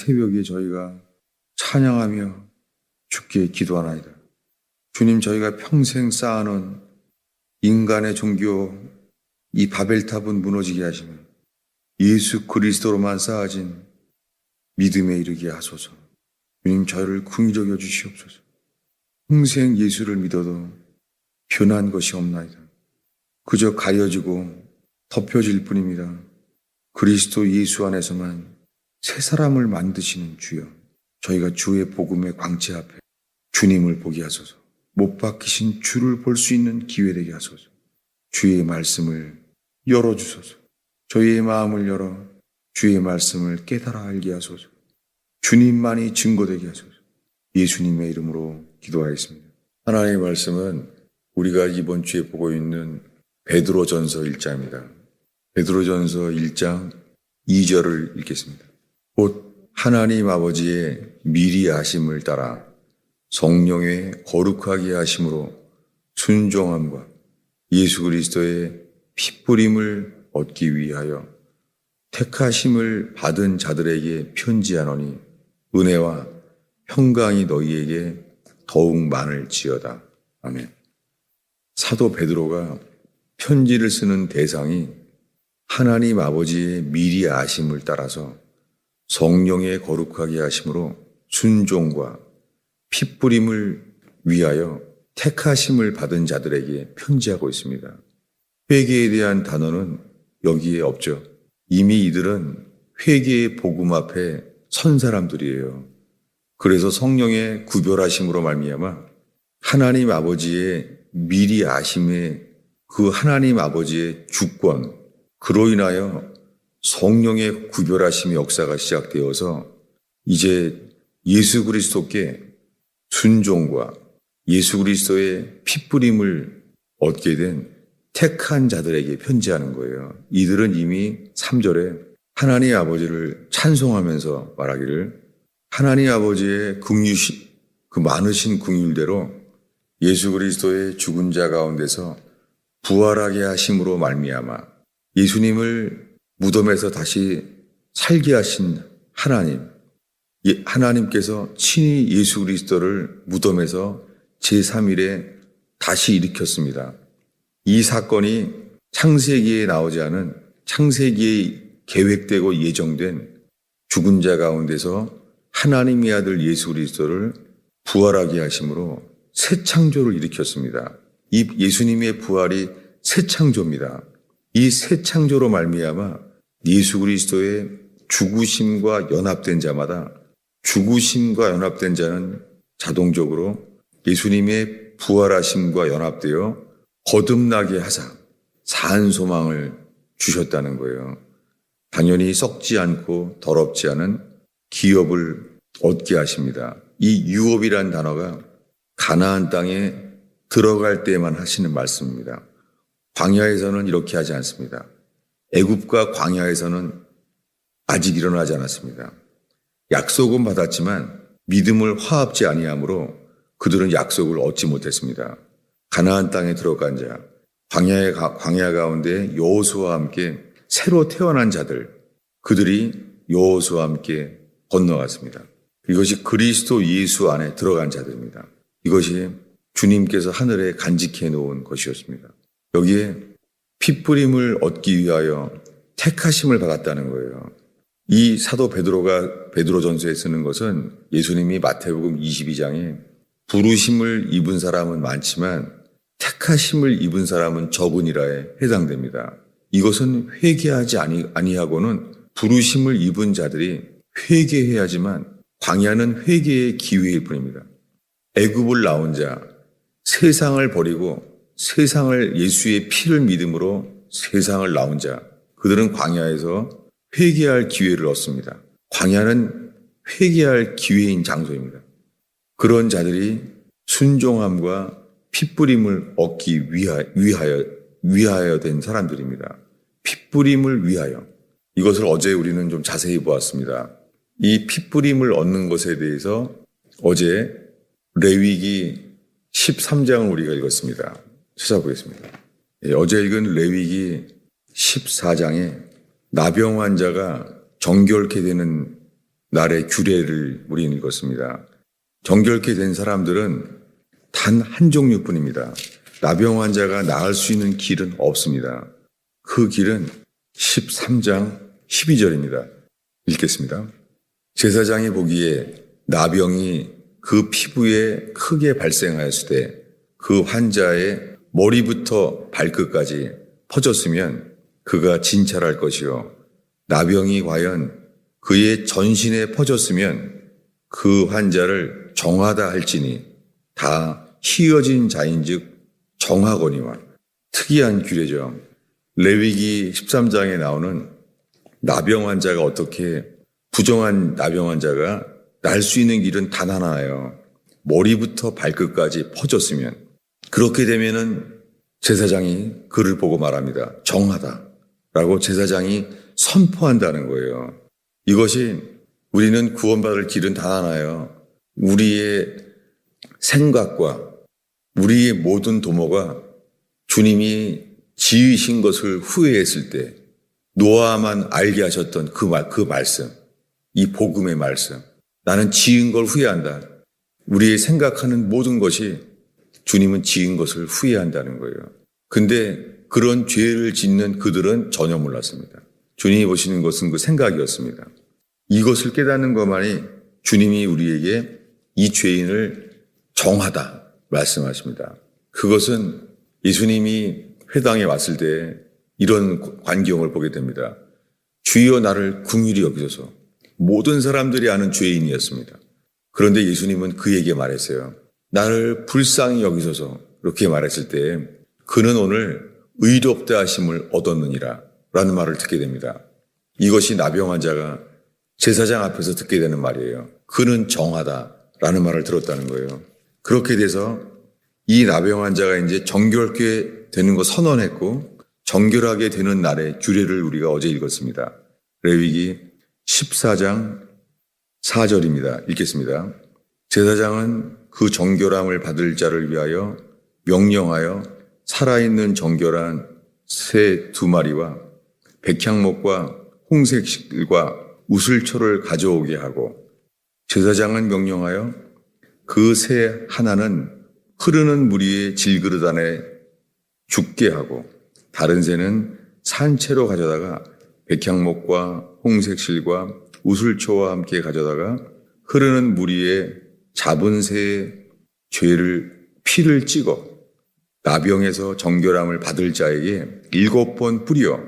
새벽에 저희가 찬양하며 주께 기도하나이다. 주님, 저희가 평생 쌓아놓은 인간의 종교 이 바벨탑은 무너지게 하시며 예수 그리스도로만 쌓아진 믿음에 이르게 하소서. 주님, 저희를 긍휼히 여겨 주시옵소서. 평생 예수를 믿어도 변한 것이 없나이다. 그저 가려지고 덮여질 뿐입니다. 그리스도 예수 안에서만 새 사람을 만드시는 주여, 저희가 주의 복음의 광채 앞에 주님을 보게 하소서. 못 박히신 주를 볼 수 있는 기회 되게 하소서. 주의 말씀을 열어주소서. 저희의 마음을 열어 주의 말씀을 깨달아 알게 하소서. 주님만이 증거되게 하소서. 예수님의 이름으로 기도하였습니다. 하나님의 말씀은 우리가 이번 주에 보고 있는 베드로전서 1장입니다. 베드로전서 1장 2절을 읽겠습니다. 곧 하나님 아버지의 미리 하심을 따라 성령의 거룩하게 하심으로 순종함과 예수 그리스도의 핏부림을 얻기 위하여 택하심을 받은 자들에게 편지하노니 은혜와 평강이 너희에게 더욱 많을지어다. 아멘. 사도 베드로가 편지를 쓰는 대상이 하나님 아버지의 미리 아심을 따라서 성령의 거룩하게 하심으로 순종과 핏부림을 위하여 택하심을 받은 자들에게 편지하고 있습니다. 회개에 대한 단어는 여기에 없죠. 이미 이들은 회개의 복음 앞에 선 사람들이에요. 그래서 성령의 구별하심으로 말미암아 하나님 아버지의 미리 아심의 그 하나님 아버지의 주권, 그로 인하여 성령의 구별하심의 역사가 시작되어서 이제 예수 그리스도께 순종과 예수 그리스도의 핏부림을 얻게 된 택한 자들에게 편지하는 거예요. 이들은 이미 3절에 하나님 아버지를 찬송하면서 말하기를 하나님 아버지의 그 많으신 긍휼대로 예수 그리스도의 죽은 자 가운데서 부활하게 하심으로 말미암아 예수님을 무덤에서 다시 살게 하신 하나님께서 친히 예수 그리스도를 무덤에서 제3일에 다시 일으켰습니다. 이 사건이 창세기에 나오지 않은 창세기에 계획되고 예정된 죽은 자 가운데서 하나님의 아들 예수 그리스도를 부활하게 하심으로 새 창조를 일으켰습니다. 이 예수님의 부활이 새 창조입니다. 이 새 창조로 말미암아 예수 그리스도의 죽으심과 연합된 자마다 죽으심과 연합된 자는 자동적으로 예수님의 부활하심과 연합되어 거듭나게 하사 산 소망을 주셨다는 거예요. 당연히 썩지 않고 더럽지 않은 기업을 얻게 하십니다. 이 유업이란 단어가 가나안 땅에 들어갈 때만 하시는 말씀입니다. 광야에서는 이렇게 하지 않습니다. 애굽과 광야에서는 아직 일어나지 않았습니다. 약속은 받았지만 믿음을 화합지 아니하므로 그들은 약속을 얻지 못했습니다. 가나안 땅에 들어간 자, 광야 가운데 여호수아와 함께 새로 태어난 자들, 그들이 여호수아와 함께 건너갔습니다. 이것이 그리스도 예수 안에 들어간 자들입니다. 이것이 주님께서 하늘에 간직해 놓은 것이었습니다. 여기에 핏부림을 얻기 위하여 택하심을 받았다는 거예요. 이 사도 베드로가 베드로전서에 쓰는 것은 예수님이 마태복음 22장에 부르심을 입은 사람은 많지만 택하심을 입은 사람은 적으니라에 해당됩니다. 이것은 회개하지 아니하고는 부르심을 입은 자들이 회개해야지만 광야는 회개의 기회일 뿐입니다. 애굽을 나온 자, 세상을 버리고 세상을 예수의 피를 믿음으로 세상을 나온 자, 그들은 광야에서 회개할 기회를 얻습니다. 광야는 회개할 기회인 장소입니다. 그런 자들이 순종함과 핏부림을 얻기 위하여 된 사람들입니다. 핏부림을 위하여. 이것을 어제 우리는 좀 자세히 보았습니다. 이 핏부림을 얻는 것에 대해서 어제 레위기 13장을 우리가 읽었습니다. 찾아보겠습니다. 어제 읽은 레위기 14장에 나병 환자가 정결케 되는 날의 규례를 우리는 읽었습니다. 정결케 된 사람들은 단 한 종류뿐입니다. 나병 환자가 나을 수 있는 길은 없습니다. 그 길은 13장 12절입니다. 읽겠습니다. 제사장이 보기에 나병이 그 피부에 크게 발생하였을 때 그 환자의 머리부터 발끝까지 퍼졌으면 그가 진찰할 것이요. 나병이 과연 그의 전신에 퍼졌으면 그 환자를 정하다 할지니 다 희어진 자인즉 정하거니와. 특이한 규례죠. 레위기 13장에 나오는 나병 환자가 어떻게 부정한 나병 환자가 날 수 있는 길은 단 하나예요. 머리부터 발끝까지 퍼졌으면. 그렇게 되면은 제사장이 그를 보고 말합니다. 정하다라고 제사장이 선포한다는 거예요. 이것이 우리는 구원받을 길은 단 하나예요. 우리의 생각과 우리의 모든 도모가 주님이 지으신 것을 후회했을 때 노아만 알게 하셨던 그 말씀, 이 복음의 말씀. 나는 지은 걸 후회한다. 우리의 생각하는 모든 것이 주님은 지은 것을 후회한다는 거예요. 근데 그런 죄를 짓는 그들은 전혀 몰랐습니다. 주님이 보시는 것은 그 생각이었습니다. 이것을 깨닫는 것만이 주님이 우리에게 이 죄인을 정하다 말씀하십니다. 그것은 예수님이 회당에 왔을 때 이런 광경을 보게 됩니다. 주여 나를 긍휼히 여기소서. 모든 사람들이 아는 죄인이었습니다. 그런데 예수님은 그에게 말했어요. 나를 불쌍히 여기소서. 이렇게 말했을 때 그는 오늘 의롭다 하심을 얻었느니라 라는 말을 듣게 됩니다. 이것이 나병 환자가 제사장 앞에서 듣게 되는 말이에요. 그는 정하다 라는 말을 들었다는 거예요. 그렇게 돼서 이 나병 환자가 이제 정결케 되는 거 선언했고 정결하게 되는 날의 규례를 우리가 어제 읽었습니다. 레위기 14장 4절입니다. 읽겠습니다. 제사장은 그 정결함을 받을 자를 위하여 명령하여 살아있는 정결한 새 2마리와 백향목과 홍색실과 우슬초를 가져오게 하고 제사장은 명령하여 그 새 하나는 흐르는 물 위에 질그릇 안에 죽게 하고 다른 새는 산채로 가져다가 백향목과 홍색실과 우슬초와 함께 가져다가 흐르는 물 위에 잡은 새의 피를 찍어 나병에서 정결함을 받을 자에게 7번 뿌려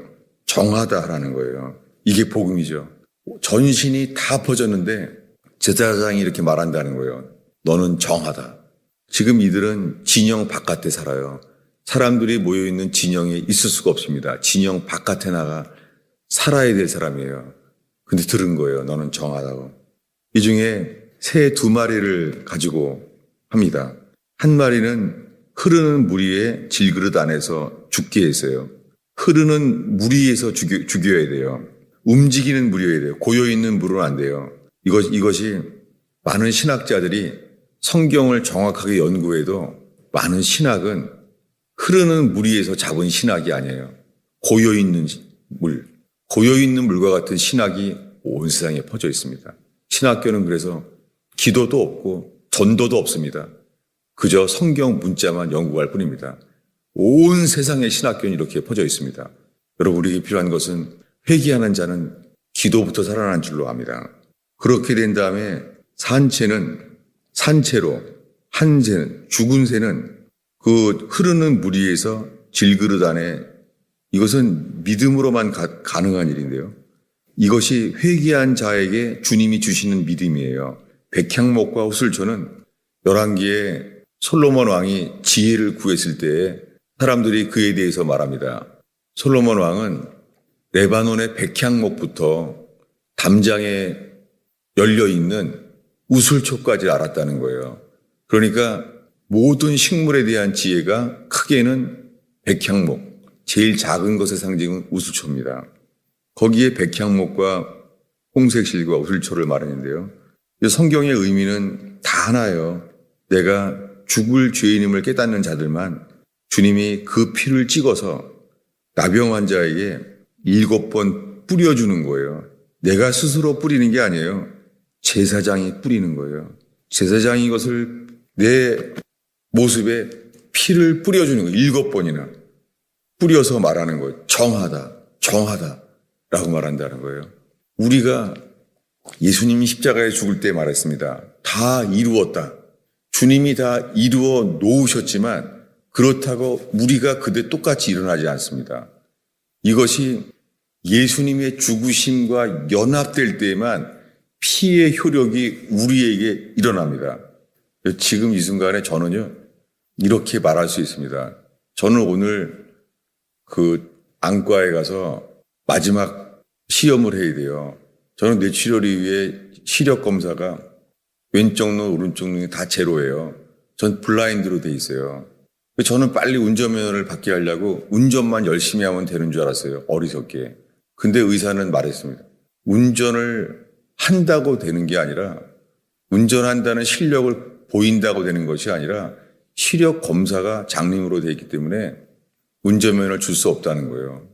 정하다라는 거예요. 이게 복음이죠. 전신이 다 퍼졌는데 제사장이 이렇게 말한다는 거예요. 너는 정하다. 지금 이들은 진영 바깥에 살아요. 사람들이 모여있는 진영에 있을 수가 없습니다. 진영 바깥에 나가 살아야 될 사람이에요. 근데 들은 거예요. 너는 정하다고. 이 중에 새 2마리를 가지고 합니다. 한 마리는 흐르는 물 위에 질그릇 안에서 죽게 했어요. 흐르는 물 위에서 죽여야 돼요. 움직이는 물이어야 돼요. 고여있는 물은 안 돼요. 이것이 많은 신학자들이 성경을 정확하게 연구해도 많은 신학은 흐르는 물 위에서 잡은 신학이 아니에요. 고여있는 물. 고여있는 물과 같은 신학이 온 세상에 퍼져 있습니다. 신학교는 그래서 기도도 없고 전도도 없습니다. 그저 성경 문자만 연구할 뿐입니다. 온 세상의 신학교는 이렇게 퍼져 있습니다. 여러분, 우리에게 필요한 것은 회개하는 자는 기도부터 살아난 줄로 압니다. 그렇게 된 다음에 산채로 한 새는, 죽은 새는 그 흐르는 물 위에서 질그릇 안에, 이것은 믿음으로만 가능한 일인데요. 이것이 회개한 자에게 주님이 주시는 믿음이에요. 백향목과 우슬초는 열왕기에 솔로몬 왕이 지혜를 구했을 때에 사람들이 그에 대해서 말합니다. 솔로몬 왕은 레바논의 백향목부터 담장에 열려있는 우슬초까지 알았다는 거예요. 그러니까 모든 식물에 대한 지혜가 크게는 백향목, 제일 작은 것의 상징은 우슬초입니다. 거기에 백향목과 홍색실과 우슬초를 말하는데요. 성경의 의미는 다 하나예요. 내가 죽을 죄인임을 깨닫는 자들만 주님이 그 피를 찍어서 나병 환자에게 7번 뿌려주는 거예요. 내가 스스로 뿌리는 게 아니에요. 제사장이 뿌리는 거예요. 제사장이 이것을 내 모습에 피를 뿌려주는 거예요. 7번이나 뿌려서 말하는 거예요. 정하다, 정하다 라고 말한다는 거예요. 우리가 예수님이 십자가에 죽을 때 말했습니다. 다 이루었다. 주님이 다 이루어 놓으셨지만 그렇다고 우리가 그때 똑같이 일어나지 않습니다. 이것이 예수님의 죽으심과 연합될 때에만 피의 효력이 우리에게 일어납니다. 지금 이 순간에 저는요, 이렇게 말할 수 있습니다. 저는 오늘 그 안과에 가서 마지막 시험을 해야 돼요. 저는 뇌출혈을 위해 시력 검사가 왼쪽 눈, 오른쪽 눈이 다 제로예요. 전 블라인드로 돼 있어요. 저는 빨리 운전면허를 받게 하려고 운전만 열심히 하면 되는 줄 알았어요. 어리석게. 근데 의사는 말했습니다. 운전을 한다고 되는 게 아니라 운전한다는 실력을 보인다고 되는 것이 아니라 시력 검사가 장님으로 되어 있기 때문에 운전면허를 줄 수 없다는 거예요.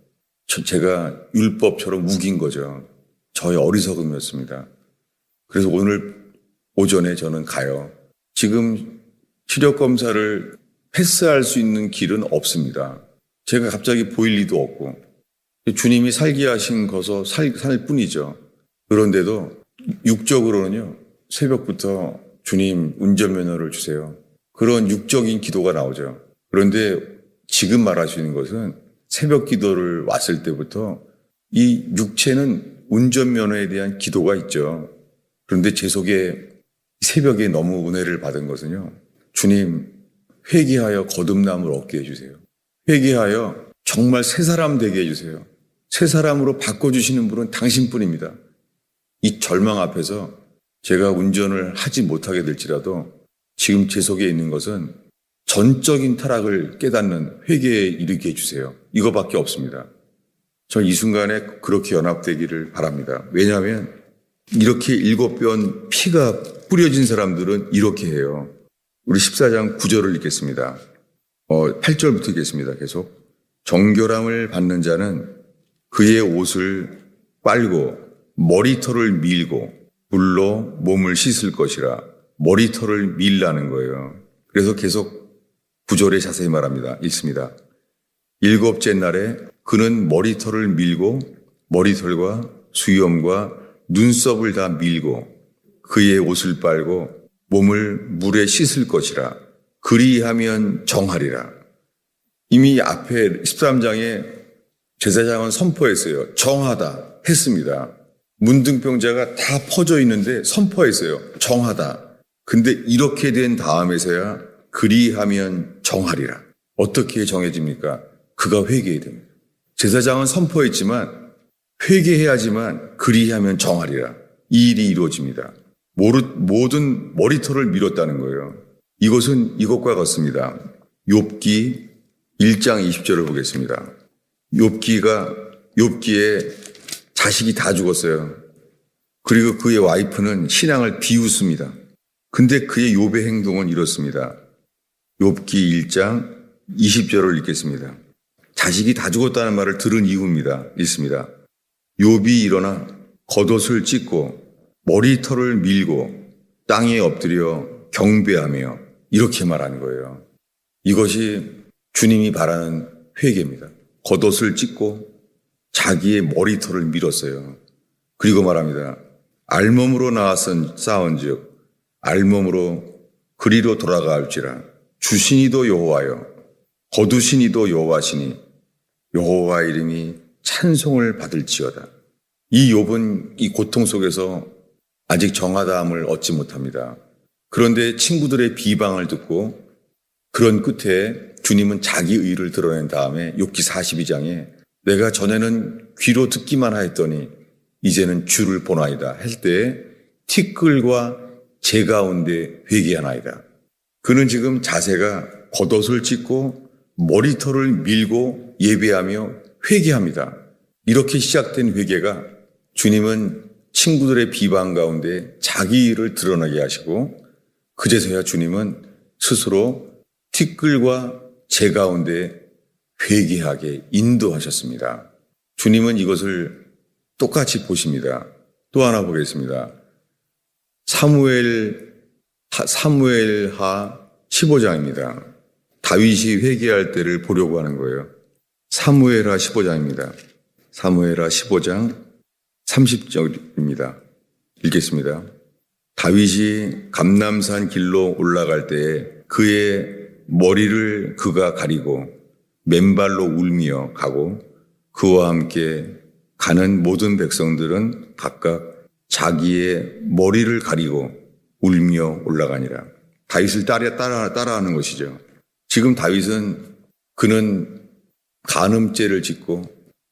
제가 율법처럼 우긴 거죠. 저의 어리석음이었습니다. 그래서 오늘 오전에 저는 가요. 지금 시력 검사를 패스할 수 있는 길은 없습니다. 제가 갑자기 보일 리도 없고 주님이 살게 하신 것서 살 뿐이죠. 그런데도 육적으로는요. 새벽부터 주님 운전면허를 주세요. 그런 육적인 기도가 나오죠. 그런데 지금 말하시는 것은 새벽 기도를 왔을 때부터 이 육체는 운전면허에 대한 기도가 있죠. 그런데 제 속에 새벽에 너무 은혜를 받은 것은요. 주님 회개하여 거듭남을 얻게 해주세요. 회개하여 정말 새 사람 되게 해주세요. 새 사람으로 바꿔주시는 분은 당신뿐입니다. 이 절망 앞에서 제가 운전을 하지 못하게 될지라도 지금 제 속에 있는 것은 전적인 타락을 깨닫는 회개에 이르게 해주세요. 이거밖에 없습니다. 전 이 순간에 그렇게 연합되기를 바랍니다. 왜냐하면 이렇게 7번 피가 뿌려진 사람들은 이렇게 해요. 우리 14장 9절을 읽겠습니다. 8절부터 읽겠습니다. 계속. 정결함을 받는 자는 그의 옷을 빨고 머리털을 밀고 물로 몸을 씻을 것이라. 머리털을 밀라는 거예요. 그래서 계속 9절에 자세히 말합니다. 읽습니다. 7째 날에 그는 머리털을 밀고 머리털과 수염과 눈썹을 다 밀고 그의 옷을 빨고 몸을 물에 씻을 것이라. 그리하면 정하리라. 이미 앞에 13장에 제사장은 선포했어요. 정하다 했습니다. 문둥병자가 다 퍼져 있는데 선포했어요. 정하다. 근데 이렇게 된 다음에서야 그리하면 정하리라. 어떻게 정해집니까? 그가 회개해야 됩니다. 제사장은 선포했지만 회개해야지만 그리하면 정하리라. 이 일이 이루어집니다. 모든 머리털을 밀었다는 거예요. 이것은 이것과 같습니다. 욥기 1장 20절을 보겠습니다. 욥기에 자식이 다 죽었어요. 그리고 그의 와이프는 신앙을 비웃습니다. 근데 그의 욥의 행동은 이렇습니다. 욥기 1장 20절을 읽겠습니다. 자식이 다 죽었다는 말을 들은 이유입니다. 읽습니다. 욥이 일어나 겉옷을 찢고 머리털을 밀고 땅에 엎드려 경배하며 이렇게 말하는 거예요. 이것이 주님이 바라는 회개입니다. 겉옷을 찢고 자기의 머리털을 밀었어요. 그리고 말합니다. 알몸으로 쌓은즉 알몸으로 그리로 돌아갈지라. 주신이도 여호와여 거두신이도 여호와시니 여호와 이름이 찬송을 받을지어다. 이 욥은 이 고통 속에서 아직 정하다함을 얻지 못합니다. 그런데 친구들의 비방을 듣고 그런 끝에 주님은 자기 의를 드러낸 다음에 욥기 42장에 내가 전에는 귀로 듣기만 하였더니 이제는 주를 보나이다 할 때에 티끌과 재 가운데 회개하나이다. 그는 지금 자세가 겉옷을 찢고 머리털을 밀고 예배하며 회개합니다. 이렇게 시작된 회개가 주님은 친구들의 비방 가운데 자기 일을 드러나게 하시고 그제서야 주님은 스스로 티끌과 재 가운데 회개하게 인도하셨습니다. 주님은 이것을 똑같이 보십니다. 또 하나 보겠습니다. 사무엘하 15장입니다. 다윗이 회개할 때를 보려고 하는 거예요. 사무엘하 15장입니다. 사무엘하 15장 30절입니다. 읽겠습니다. 다윗이 감람산 길로 올라갈 때에 그의 머리를 그가 가리고 맨발로 울며 가고 그와 함께 가는 모든 백성들은 각각 자기의 머리를 가리고 울며 올라가니라. 다윗을 따라하는 것이죠. 지금 다윗은 그는 간음죄를 짓고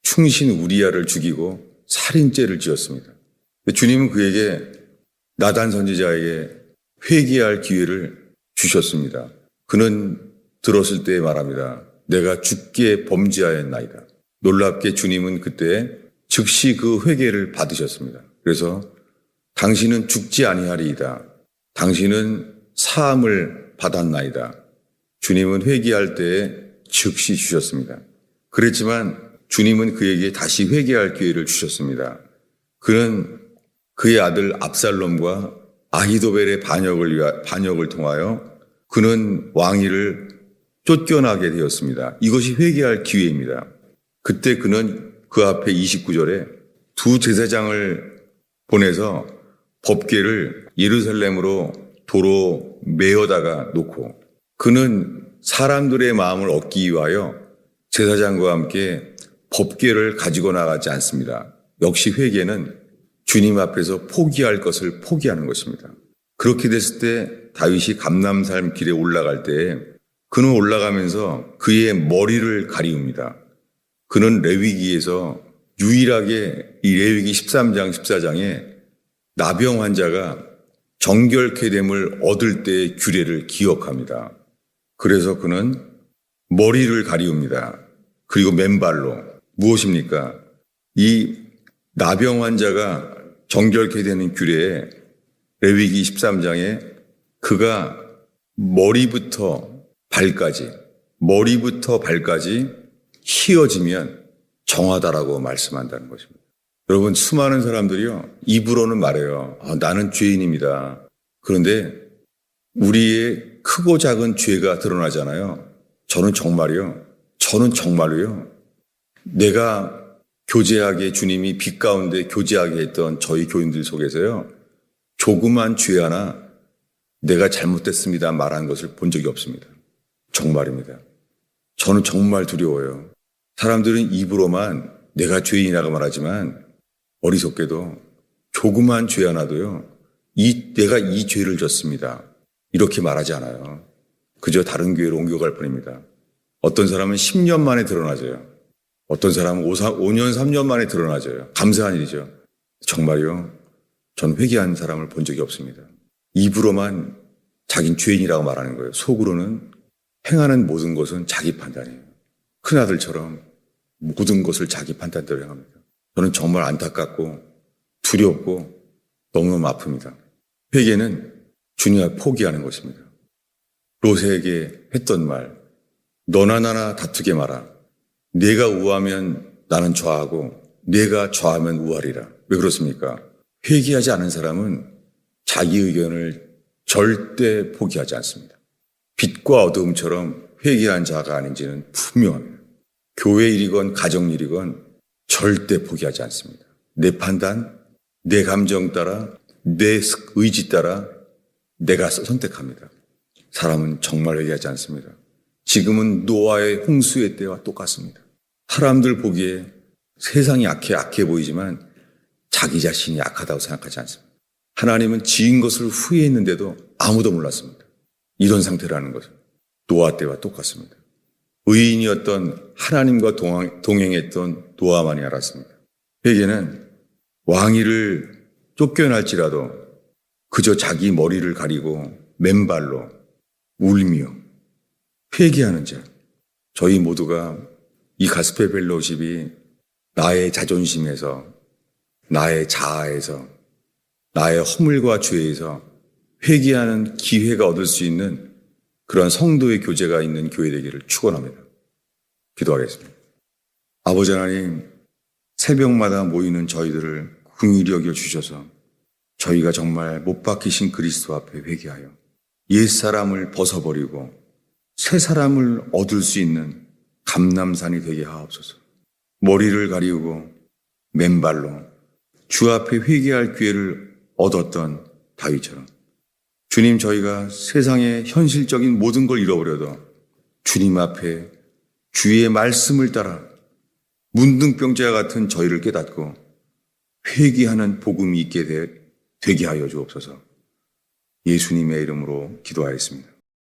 충신 우리야를 죽이고 살인죄를 지었습니다. 주님은 그에게 나단 선지자에게 회개할 기회를 주셨습니다. 그는 들었을 때 말합니다. 내가 죽게 범죄하였나이다. 놀랍게 주님은 그때 즉시 그 회개를 받으셨습니다. 그래서 당신은 죽지 아니하리이다. 당신은 사함을 받았나이다. 주님은 회개할 때에 즉시 주셨습니다. 그랬지만 주님은 그에게 다시 회개할 기회를 주셨습니다. 그는 그의 아들 압살롬과 아히도벨의 반역을 통하여 그는 왕위를 쫓겨나게 되었습니다. 이것이 회개할 기회입니다. 그때 그는 그 앞에 29절에 두 제사장을 보내서 법궤를 예루살렘으로 도로 메어다가 놓고 그는 사람들의 마음을 얻기 위하여 제사장과 함께 법궤를 가지고 나가지 않습니다. 역시 회개는 주님 앞에서 포기할 것을 포기하는 것입니다. 그렇게 됐을 때 다윗이 감람산 길에 올라갈 때 그는 올라가면서 그의 머리를 가리웁니다. 그는 레위기에서 유일하게 이 레위기 13장 14장에 나병 환자가 정결케 됨을 얻을 때의 규례를 기억합니다. 그래서 그는 머리를 가리웁니다. 그리고 맨발로 무엇입니까? 이 나병 환자가 정결케 되는 규례에 레위기 13장에 그가 머리부터 발까지 휘어지면 정하다라고 말씀한다는 것입니다. 여러분, 수많은 사람들이요, 입으로는 말해요. 나는 죄인입니다. 그런데 우리의 크고 작은 죄가 드러나잖아요. 저는 정말로요. 내가 교제하게 주님이 빛 가운데 교제하게 했던 저희 교인들 속에서요, 조그만 죄 하나 내가 잘못됐습니다 말한 것을 본 적이 없습니다. 정말입니다. 저는 정말 두려워요. 사람들은 입으로만 내가 죄인이라고 말하지만 어리석게도 조그만 죄 하나도요, 내가 이 죄를 졌습니다. 이렇게 말하지 않아요. 그저 다른 교회로 옮겨갈 뿐입니다. 어떤 사람은 10년 만에 드러나져요. 어떤 사람은 5년, 3년 만에 드러나져요. 감사한 일이죠. 정말요, 전 회개한 사람을 본 적이 없습니다. 입으로만 자긴 죄인이라고 말하는 거예요. 속으로는 행하는 모든 것은 자기 판단이에요. 큰아들처럼 모든 것을 자기 판단대로 행합니다. 저는 정말 안타깝고 두렵고 너무너무 아픕니다. 회개는 주님 앞에 포기하는 것입니다. 롯에게 했던 말, 너나 나나 다투게 마라. 내가 우하면 나는 좌하고 내가 좌하면 우하리라. 왜 그렇습니까? 회개하지 않은 사람은 자기 의견을 절대 포기하지 않습니다. 빛과 어두움처럼 회개한 자가 아닌지는 분명합니다. 교회 일이건 가정 일이건 절대 포기하지 않습니다. 내 판단, 내 감정 따라, 내 의지 따라 내가 선택합니다. 사람은 정말 회개하지 않습니다. 지금은 노아의 홍수의 때와 똑같습니다. 사람들 보기에 세상이 약해 보이지만 자기 자신이 약하다고 생각하지 않습니다. 하나님은 지은 것을 후회했는데도 아무도 몰랐습니다. 이런 상태라는 것은 노아 때와 똑같습니다. 의인이었던 하나님과 동행했던 노아만이 알았습니다. 회개는 왕위를 쫓겨날지라도 그저 자기 머리를 가리고 맨발로 울며 회개하는 자. 저희 모두가 이 가스펠 펠로우십이 나의 자존심에서, 나의 자아에서, 나의 허물과 죄에서 회개하는 기회가 얻을 수 있는 그런 성도의 교제가 있는 교회 되기를 축원합니다. 기도하겠습니다. 아버지 하나님, 새벽마다 모이는 저희들을 긍휼히 여겨 주셔서 저희가 정말 못 박히신 그리스도 앞에 회개하여 옛사람을 벗어버리고 새 사람을 얻을 수 있는 감람산이 되게 하옵소서. 머리를 가리우고 맨발로 주 앞에 회개할 기회를 얻었던 다윗처럼 주님, 저희가 세상의 현실적인 모든 걸 잃어버려도 주님 앞에 주의 말씀을 따라 문둥병자 같은 저희를 깨닫고 회개하는 복음이 있게 되게 하여 주옵소서. 예수님의 이름으로 기도하였습니다.